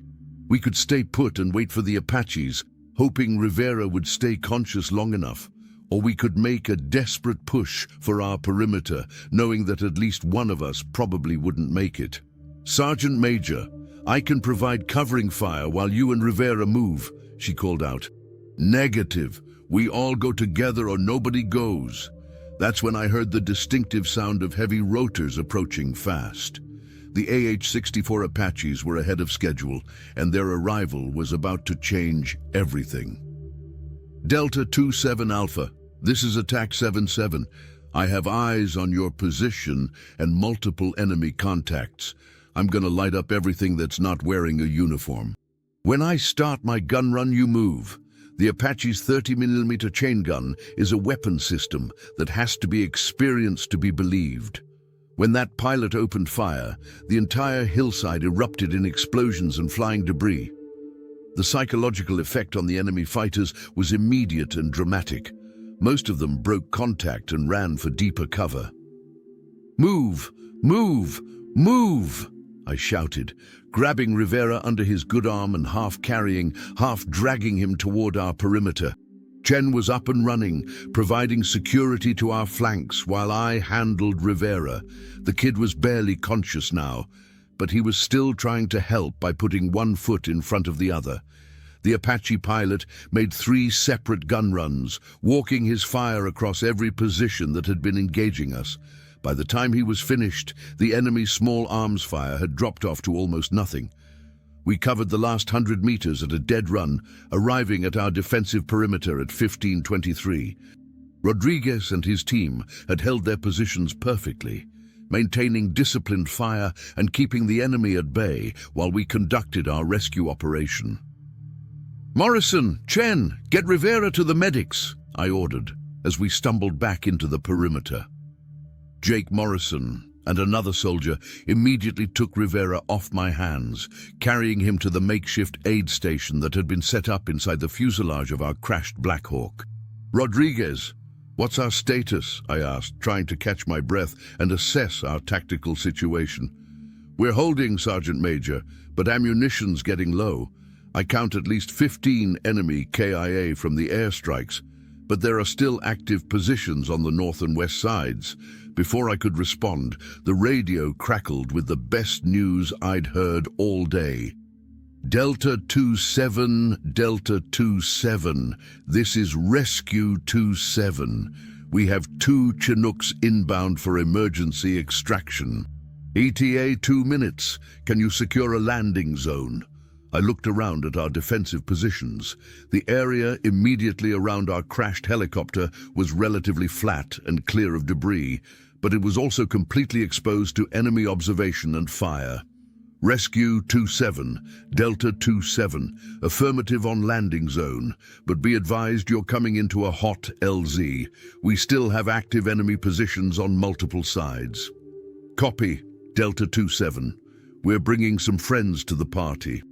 We could stay put and wait for the Apaches, hoping Rivera would stay conscious long enough, or we could make a desperate push for our perimeter, knowing that at least one of us probably wouldn't make it. "Sergeant Major, I can provide covering fire while you and Rivera move, she called out. Negative. We all go together or nobody goes. That's when I heard the distinctive sound of heavy rotors approaching fast. The AH-64 Apaches were ahead of schedule, and their arrival was about to change everything. Delta 27 Alpha, this is Attack 7-7. I have eyes on your position and multiple enemy contacts. I'm gonna light up everything that's not wearing a uniform. When I start my gun run, you move. The Apache's 30mm chain gun is a weapon system that has to be experienced to be believed. When that pilot opened fire, the entire hillside erupted in explosions and flying debris. The psychological effect on the enemy fighters was immediate and dramatic. Most of them broke contact and ran for deeper cover. Move! Move! Move! I shouted, grabbing Rivera under his good arm and half carrying, half dragging him toward our perimeter. Chen was up and running, providing security to our flanks while I handled Rivera. The kid was barely conscious now, but he was still trying to help by putting one foot in front of the other. The Apache pilot made 3 separate gun runs, walking his fire across every position that had been engaging us. By the time he was finished, the enemy's small arms fire had dropped off to almost nothing. We covered the last 100 meters at a dead run, arriving at our defensive perimeter at 15:23. Rodriguez and his team had held their positions perfectly, maintaining disciplined fire and keeping the enemy at bay while we conducted our rescue operation. Morrison, Chen, get Rivera to the medics, I ordered, as we stumbled back into the perimeter. Jake Morrison and another soldier immediately took Rivera off my hands, carrying him to the makeshift aid station that had been set up inside the fuselage of our crashed Black Hawk. Rodriguez, what's our status? I asked, trying to catch my breath and assess our tactical situation. We're holding, Sergeant Major, but ammunition's getting low. I count at least 15 enemy KIA from the airstrikes, but there are still active positions on the north and west sides. Before I could respond, the radio crackled with the best news I'd heard all day. Delta 27, Delta 27. This is Rescue 27. We have 2 Chinooks inbound for emergency extraction. ETA 2 minutes. Can you secure a landing zone? I looked around at our defensive positions. The area immediately around our crashed helicopter was relatively flat and clear of debris, but it was also completely exposed to enemy observation and fire. Rescue 27, Delta 27, affirmative on landing zone, but be advised you're coming into a hot LZ. We still have active enemy positions on multiple sides. Copy, Delta 27. We're bringing some friends to the party.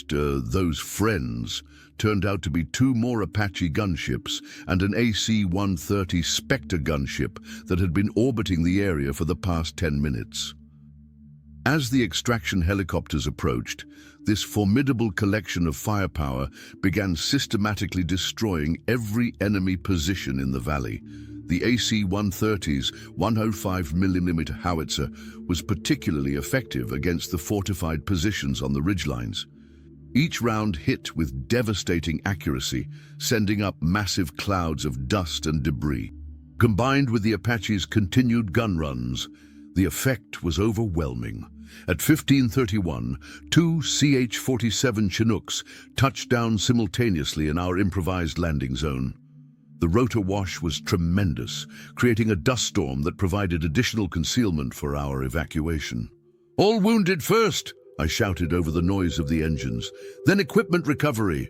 Those friends turned out to be 2 more Apache gunships and an AC-130 Spectre gunship that had been orbiting the area for the past 10 minutes. As the extraction helicopters approached, this formidable collection of firepower began systematically destroying every enemy position in the valley. The AC-130's 105mm howitzer was particularly effective against the fortified positions on the ridgelines. Each round hit with devastating accuracy, sending up massive clouds of dust and debris. Combined with the Apache's continued gun runs, the effect was overwhelming. At 15:31, 2 CH-47 Chinooks touched down simultaneously in our improvised landing zone. The rotor wash was tremendous, creating a dust storm that provided additional concealment for our evacuation. All wounded first, I shouted over the noise of the engines. Then equipment recovery.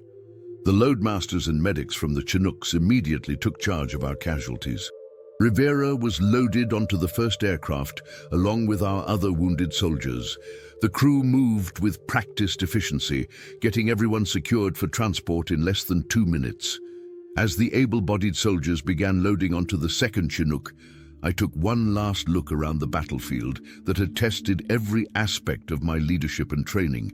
The loadmasters and medics from the Chinooks immediately took charge of our casualties. Rivera was loaded onto the first aircraft, along with our other wounded soldiers. The crew moved with practiced efficiency, getting everyone secured for transport in less than 2 minutes. As the able-bodied soldiers began loading onto the second Chinook, I took one last look around the battlefield that had tested every aspect of my leadership and training.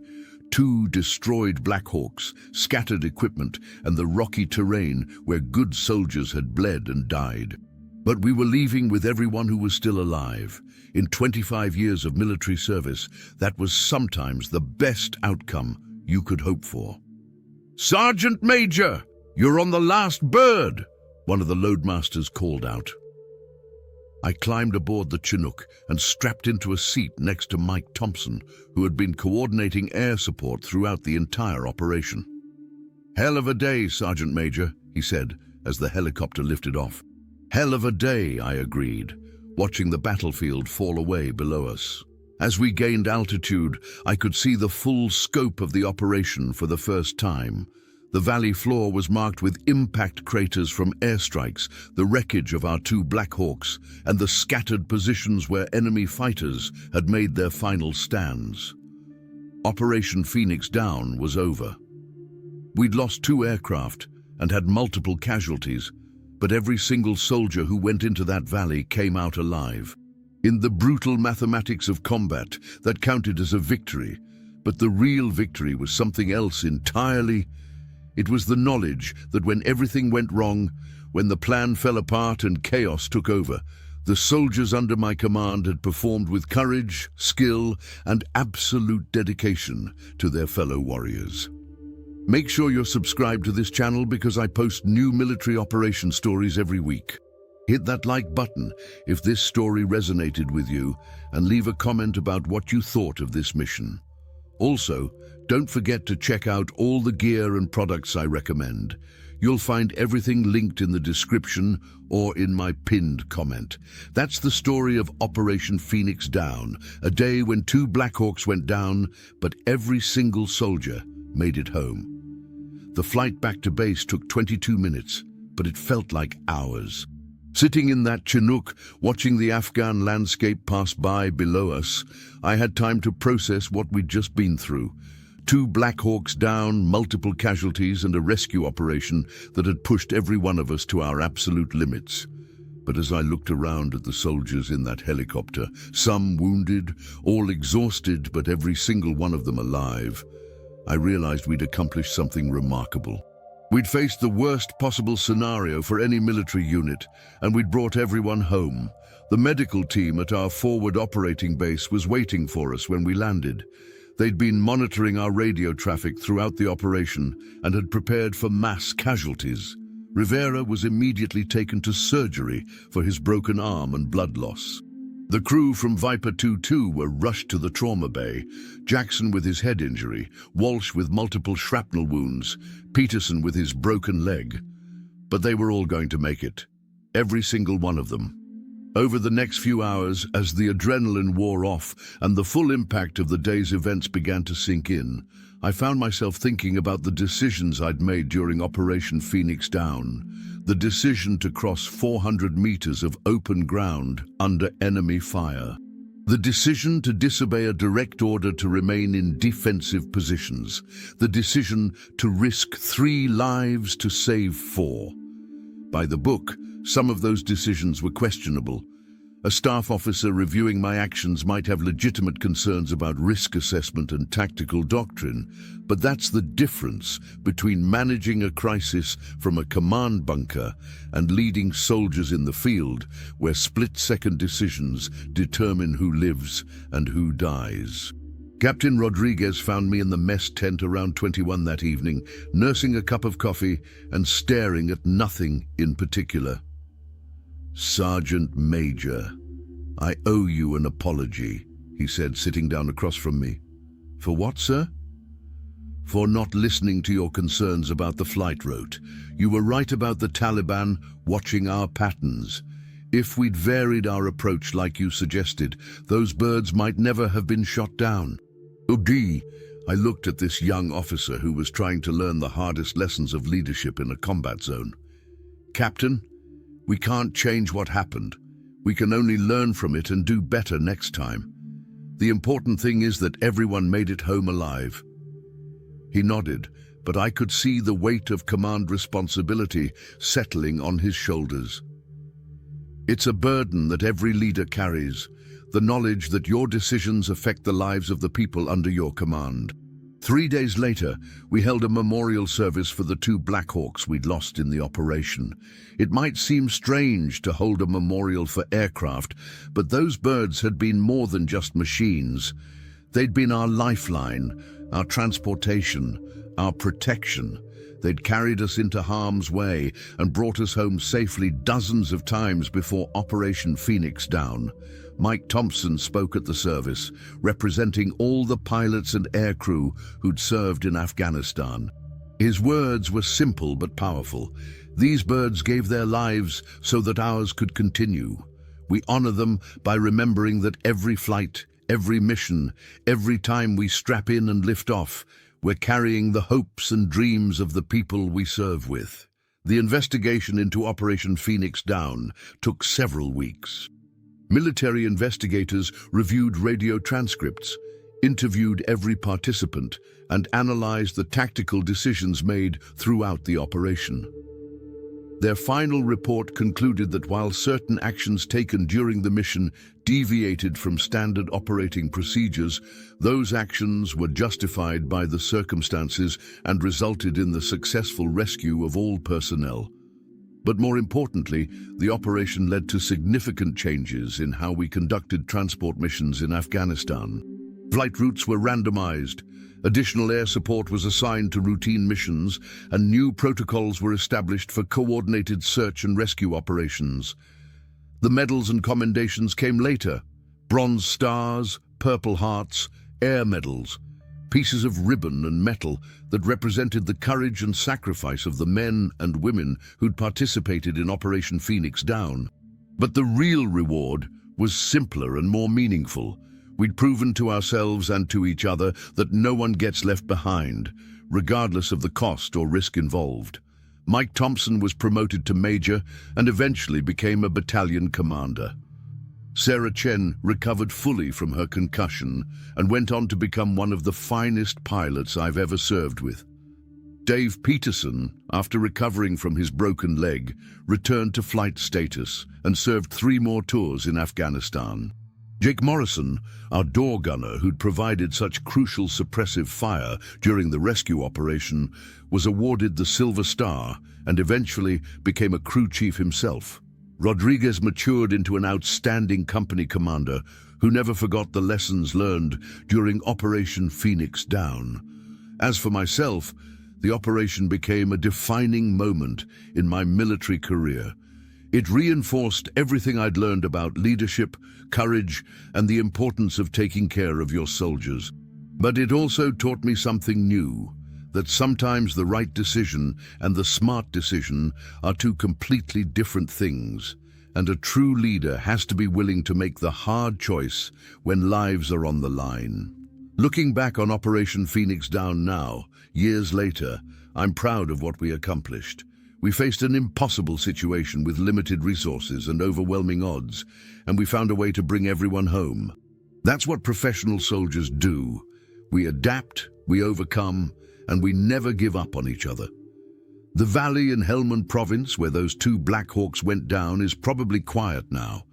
2 destroyed Black Hawks, scattered equipment, and the rocky terrain where good soldiers had bled and died. But we were leaving with everyone who was still alive. In 25 years of military service, that was sometimes the best outcome you could hope for. "Sergeant Major, you're on the last bird," one of the loadmasters called out. I climbed aboard the Chinook and strapped into a seat next to Mike Thompson, who had been coordinating air support throughout the entire operation. "Hell of a day, Sergeant Major," he said as the helicopter lifted off. "Hell of a day," I agreed, watching the battlefield fall away below us. As we gained altitude, I could see the full scope of the operation for the first time. The valley floor was marked with impact craters from airstrikes, the wreckage of our 2 Black Hawks, and the scattered positions where enemy fighters had made their final stands. Operation Phoenix Down was over. We'd lost 2 aircraft and had multiple casualties, but every single soldier who went into that valley came out alive. In the brutal mathematics of combat, that counted as a victory, but the real victory was something else entirely. It was the knowledge that when everything went wrong, when the plan fell apart and chaos took over, the soldiers under my command had performed with courage, skill, and absolute dedication to their fellow warriors. Make sure you're subscribed to this channel because I post new military operation stories every week. Hit that like button if this story resonated with you, and leave a comment about what you thought of this mission. Also, don't forget to check out all the gear and products I recommend. You'll find everything linked in the description or in my pinned comment. That's the story of Operation Phoenix Down, a day when 2 Black Hawks went down, but every single soldier made it home. The flight back to base took 22 minutes, but it felt like hours. Sitting in that Chinook, watching the Afghan landscape pass by below us, I had time to process what we'd just been through. 2 Black Hawks down, multiple casualties, and a rescue operation that had pushed every one of us to our absolute limits. But as I looked around at the soldiers in that helicopter, some wounded, all exhausted, but every single one of them alive, I realized we'd accomplished something remarkable. We'd faced the worst possible scenario for any military unit, and we'd brought everyone home. The medical team at our forward operating base was waiting for us when we landed. They'd been monitoring our radio traffic throughout the operation and had prepared for mass casualties. Rivera was immediately taken to surgery for his broken arm and blood loss. The crew from Viper 2-2 were rushed to the trauma bay, Jackson with his head injury, Walsh with multiple shrapnel wounds, Peterson with his broken leg. But they were all going to make it, every single one of them. Over the next few hours, as the adrenaline wore off and the full impact of the day's events began to sink in, I found myself thinking about the decisions I'd made during Operation Phoenix Down. The decision to cross 400 meters of open ground under enemy fire. The decision to disobey a direct order to remain in defensive positions. The decision to risk 3 lives to save 4. By the book, some of those decisions were questionable. A staff officer reviewing my actions might have legitimate concerns about risk assessment and tactical doctrine, but that's the difference between managing a crisis from a command bunker and leading soldiers in the field, where split-second decisions determine who lives and who dies. Captain Rodriguez found me in the mess tent around 21 that evening, nursing a cup of coffee and staring at nothing in particular. "Sergeant Major, I owe you an apology," he said, sitting down across from me. "For what, sir?" "For not listening to your concerns about the flight route. You were right about the Taliban watching our patterns. If we'd varied our approach like you suggested, those birds might never have been shot down." "Udi," I looked at this young officer who was trying to learn the hardest lessons of leadership in a combat zone. "Captain, we can't change what happened. We can only learn from it and do better next time. The important thing is that everyone made it home alive." He nodded, but I could see the weight of command responsibility settling on his shoulders. It's a burden that every leader carries, the knowledge that your decisions affect the lives of the people under your command. 3 days later, we held a memorial service for the 2 Black Hawks we'd lost in the operation. It might seem strange to hold a memorial for aircraft, but those birds had been more than just machines. They'd been our lifeline, our transportation, our protection. They'd carried us into harm's way and brought us home safely dozens of times before Operation Phoenix Down. Mike Thompson spoke at the service, representing all the pilots and aircrew who'd served in Afghanistan. His words were simple but powerful. These birds gave their lives so that ours could continue. We honor them by remembering that every flight, every mission, every time we strap in and lift off, we're carrying the hopes and dreams of the people we serve with. The investigation into Operation Phoenix Down took several weeks. Military investigators reviewed radio transcripts, interviewed every participant, and analyzed the tactical decisions made throughout the operation. Their final report concluded that while certain actions taken during the mission deviated from standard operating procedures, those actions were justified by the circumstances and resulted in the successful rescue of all personnel. But more importantly, the operation led to significant changes in how we conducted transport missions in Afghanistan. Flight routes were randomized, additional air support was assigned to routine missions, and new protocols were established for coordinated search and rescue operations. The medals and commendations came later: Bronze Stars, Purple Hearts, Air Medals, pieces of ribbon and metal that represented the courage and sacrifice of the men and women who'd participated in Operation Phoenix Down. But the real reward was simpler and more meaningful. We'd proven to ourselves and to each other that no one gets left behind, regardless of the cost or risk involved. Mike Thompson was promoted to major and eventually became a battalion commander. Sarah Chen recovered fully from her concussion and went on to become one of the finest pilots I've ever served with. Dave Peterson, after recovering from his broken leg, returned to flight status and served 3 more tours in Afghanistan. Jake Morrison, our door gunner who'd provided such crucial suppressive fire during the rescue operation, was awarded the Silver Star and eventually became a crew chief himself. Rodriguez matured into an outstanding company commander who never forgot the lessons learned during Operation Phoenix Down. As for myself, the operation became a defining moment in my military career. It reinforced everything I'd learned about leadership, courage, and the importance of taking care of your soldiers. But it also taught me something new, that sometimes the right decision and the smart decision are 2 completely different things, and a true leader has to be willing to make the hard choice when lives are on the line. Looking back on Operation Phoenix Down now, years later, I'm proud of what we accomplished. We faced an impossible situation with limited resources and overwhelming odds, and we found a way to bring everyone home. That's what professional soldiers do. We adapt, we overcome, and we never give up on each other. The valley in Helmand province where those 2 Black Hawks went down is probably quiet now.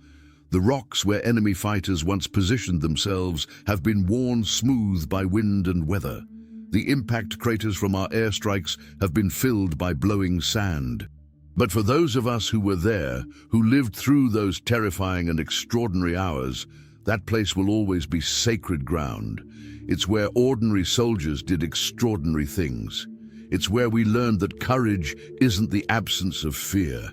The rocks where enemy fighters once positioned themselves have been worn smooth by wind and weather. The impact craters from our airstrikes have been filled by blowing sand. But for those of us who were there, who lived through those terrifying and extraordinary hours, that place will always be sacred ground. It's where ordinary soldiers did extraordinary things. It's where we learned that courage isn't the absence of fear.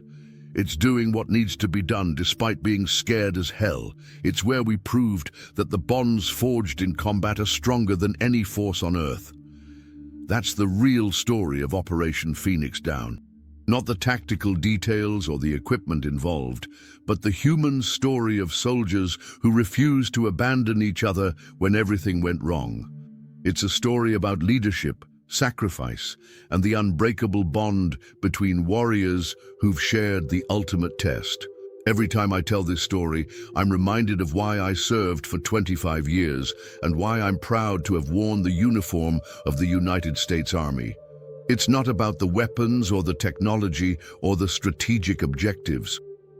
It's doing what needs to be done despite being scared as hell. It's where we proved that the bonds forged in combat are stronger than any force on Earth. That's the real story of Operation Phoenix Down. Not the tactical details or the equipment involved, but the human story of soldiers who refused to abandon each other when everything went wrong. It's a story about leadership, sacrifice, and the unbreakable bond between warriors who've shared the ultimate test. Every time I tell this story, I'm reminded of why I served for 25 years and why I'm proud to have worn the uniform of the United States Army. It's not about the weapons or the technology or the strategic objectives.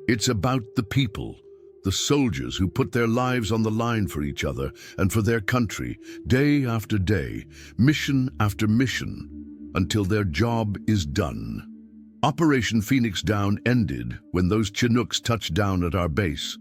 It's about the people, The soldiers who put their lives on the line for each other and for their country, day after day, mission after mission, until their job is done. Operation Phoenix Down ended when those Chinooks touched down at our base,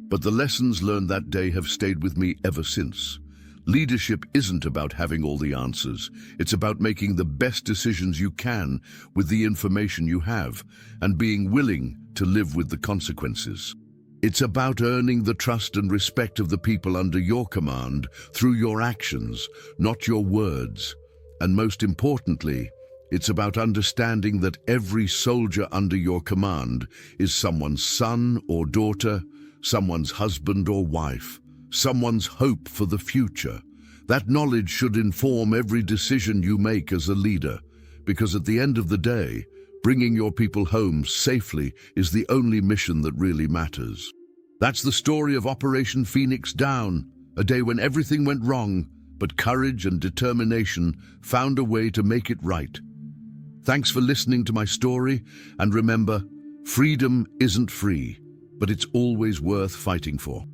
but the lessons learned that day have stayed with me ever since. Leadership isn't about having all the answers. It's about making the best decisions you can with the information you have and being willing to live with the consequences. It's about earning the trust and respect of the people under your command through your actions, not your words. And most importantly, it's about understanding that every soldier under your command is someone's son or daughter, someone's husband or wife, someone's hope for the future. That knowledge should inform every decision you make as a leader, because at the end of the day, bringing your people home safely is the only mission that really matters. That's the story of Operation Phoenix Down, a day when everything went wrong, but courage and determination found a way to make it right. Thanks for listening to my story, and remember, freedom isn't free, but it's always worth fighting for.